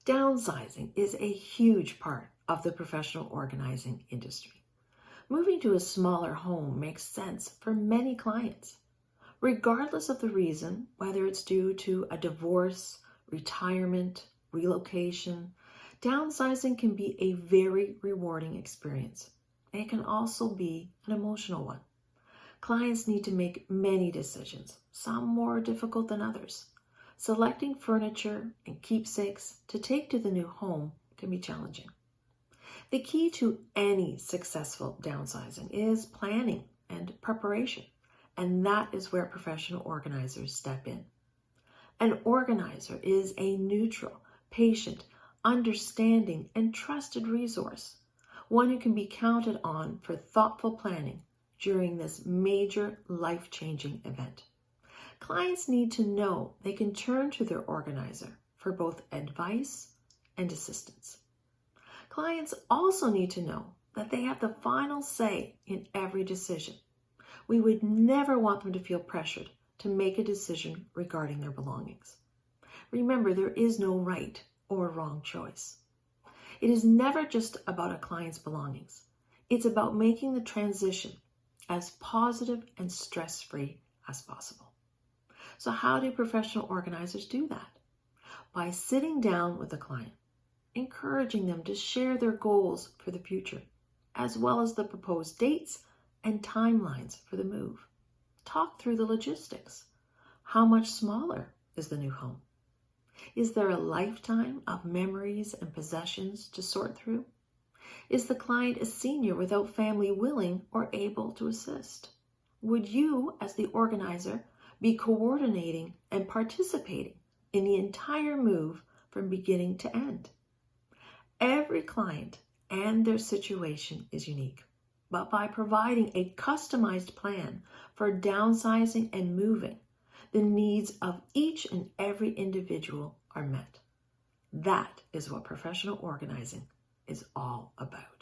Downsizing is a huge part of the professional organizing industry. Moving to a smaller home makes sense for many clients. Regardless of the reason, whether it's due to a divorce, retirement, relocation, downsizing can be a very rewarding experience. It can also be an emotional one. Clients need to make many decisions, some more difficult than others. Selecting furniture and keepsakes to take to the new home can be challenging. The key to any successful downsizing is planning and preparation, and that is where professional organizers step in. An organizer is a neutral, patient, understanding, and trusted resource, one who can be counted on for thoughtful planning during this major life-changing event. Clients need to know they can turn to their organizer for both advice and assistance. Clients also need to know that they have the final say in every decision. We would never want them to feel pressured to make a decision regarding their belongings. Remember, there is no right or wrong choice. It is never just about a client's belongings. It's about making the transition as positive and stress-free as possible. So how do professional organizers do that? By sitting down with the client, encouraging them to share their goals for the future, as well as the proposed dates and timelines for the move. Talk through the logistics. How much smaller is the new home? Is there a lifetime of memories and possessions to sort through? Is the client a senior without family willing or able to assist? Would you, as the organizer, be coordinating and participating in the entire move from beginning to end? Every client and their situation is unique, but by providing a customized plan for downsizing and moving, the needs of each and every individual are met. That is what professional organizing is all about.